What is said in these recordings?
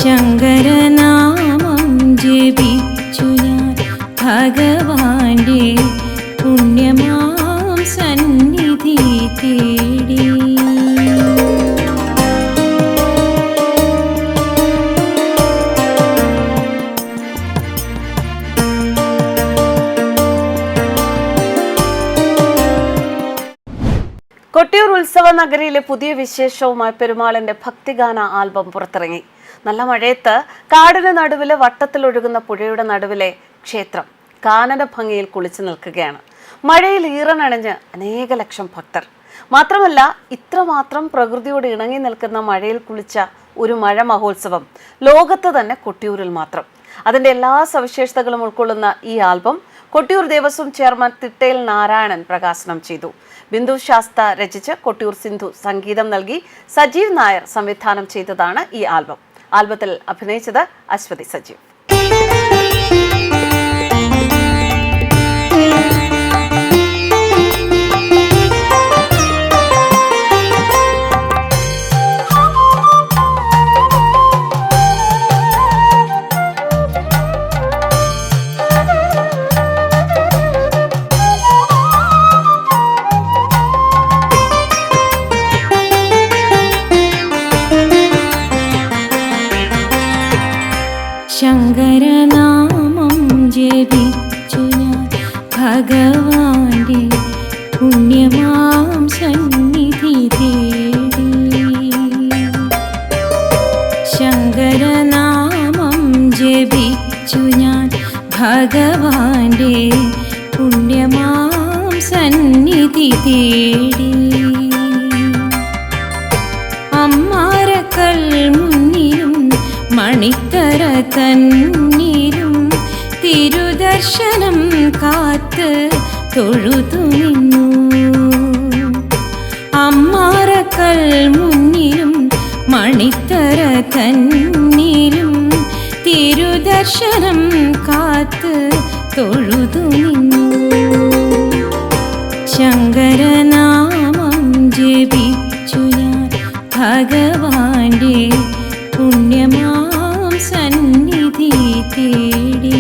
ശങ്കരനാമം ജപിച്ചു ഞാൻ ഭഗവാന്റെ പുണ്യമാം സന്നിധി തേടി. കൊട്ടിയൂർ ഉത്സവ നഗരിയിലെ പുതിയ വിശേഷവുമായി പെരുമാളിന്റെ ഭക്തിഗാന ആൽബം പുറത്തിറങ്ങി. നല്ല മഴയത്ത് കാടിന് നടുവിലെ വട്ടത്തിലൊഴുകുന്ന പുഴയുടെ നടുവിലെ ക്ഷേത്രം കാനന ഭംഗിയിൽ കുളിച്ചു നിൽക്കുകയാണ്. മഴയിൽ ഈറനണിഞ്ഞ് അനേക ലക്ഷം ഭക്തർ. മാത്രമല്ല, ഇത്രമാത്രം പ്രകൃതിയോട് ഇണങ്ങി നിൽക്കുന്ന മഴയിൽ കുളിച്ച ഒരു മഴ മഹോത്സവം ലോകത്ത് തന്നെ കൊട്ടിയൂരിൽ മാത്രം. അതിന്റെ എല്ലാ സവിശേഷതകളും ഉൾക്കൊള്ളുന്ന ഈ ആൽബം കൊട്ടിയൂർ ദേവസ്വം ചെയർമാൻ തിട്ടയിൽ നാരായണൻ പ്രകാശനം ചെയ്തു. ബിന്ദു ശാസ്ത രചിച്ച് കൊട്ടിയൂർ സിന്ധു സംഗീതം നൽകി സജീവ് നായർ സംവിധാനം ചെയ്തതാണ് ഈ ആൽബം. ആൽബത്തിൽ അഭിനയിച്ചത് അശ്വതി സജീവ്. ശങ്കരനാമം ജപിച്ചു ഞാൻ ഭഗവാന്റെ പുണ്യമാം സന്നിധി തേടി. ശങ്കരനാമം ജപിച്ചു ഞാൻ ഭഗവാന്റെ പുണ്യമാം സന്നിധി തേടി. അമ്മാരക്കൽ മുന്നിലും മണിത്തറ തന്നിലും തിരുദർശനം കാത്ത് തൊഴുതു നിന്നു. അമ്മാരക്കൽ മുന്നിലും മണിത്തറ തന്നിലും തിരുദർശനം കാത്ത് തൊഴുതു നിന്നു. ശങ്കരനാമം ജപിച്ചു ഞാൻ ഭഗവാന്റെ പുണ്യമാം സന്നിധി തേടി.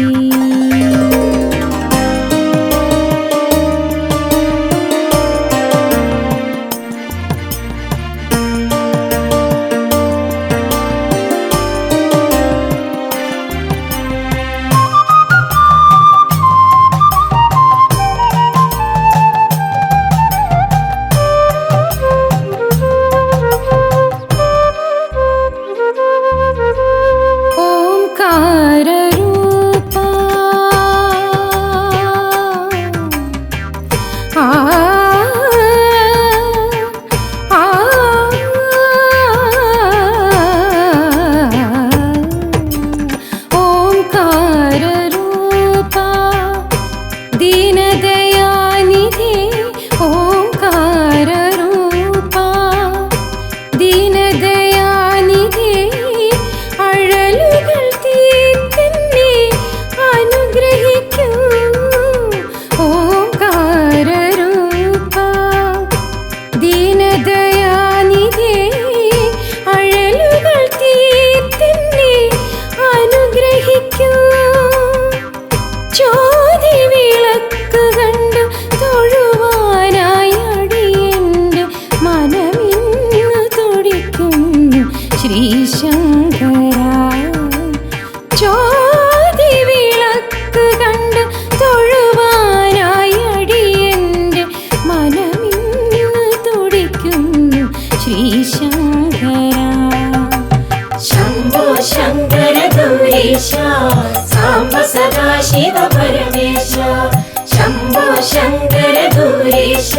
സാംബ സദാശിവ പരമേശ ശംഭോ ശങ്കര ധൂരീശ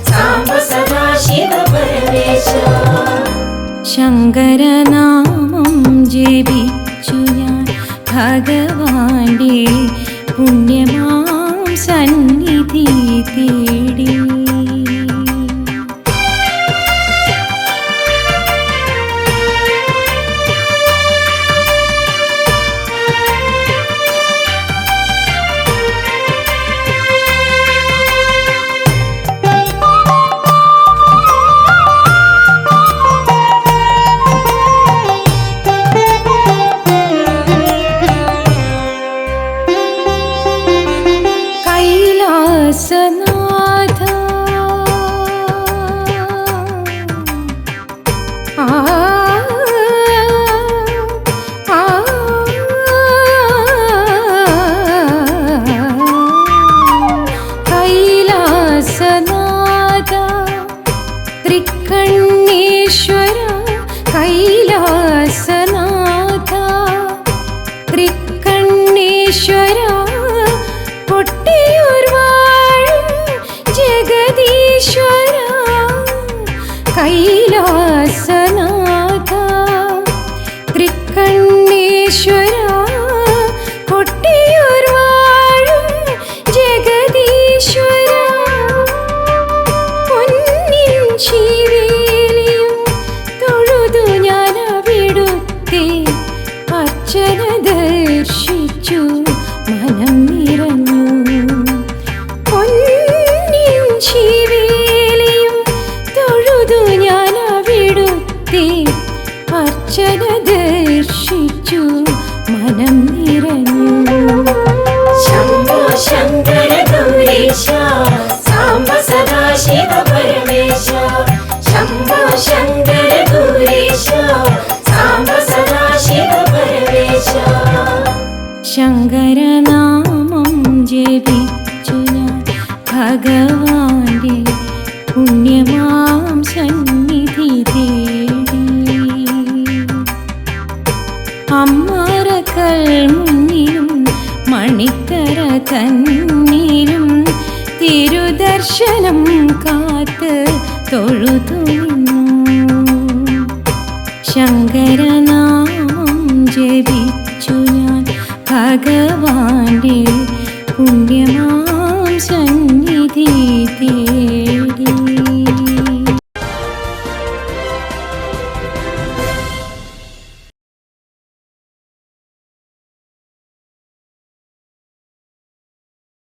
സാംബ സദാശിവ പരമേശ. ശങ്കരനാമം ജപിച്ചു ഞാൻ ഭഗവാന്റെ പുണ്യമാം സന്നിധി തേടി. കണ്ണീശ്വര കൊട്ടിയൂർ വാഴും ജഗദീശ്വര പൊന്നിൻ ശിവേലിയും തൊഴുതു ഞാൻ അവിടുത്തെ അർച്ചന ദർശിച്ചു മനം നിറഞ്ഞു പൊന്നിൻ ശിവേലിയും തൊഴുതു ഞാൻ അവിടുത്തെ അർച്ചന ദർശിച്ചു മനം നിറഞ്ഞു ശംഭോ ശങ്കര ഗൗരീശ സാംബ സദാശിവ പരമേശ ശംഭോ ശങ്കര ഗൗരീശ സാംബ സദാശിവ പരമേശ ശങ്കരനാമം ജപിച്ചു ഞാൻ ഭഗവാന്റെ പുണ്യമാം സന്നിധി തേടി അമ്മറക്കൽ മുന്നിലും മണിക്കര തന്നിലും തിരുദർശനം കാത്ത് തൊഴുതു നിന്നു ശങ്കരനാമം ജപിച്ചു ഞാൻ ഭഗവാന്റെ പുണ്യം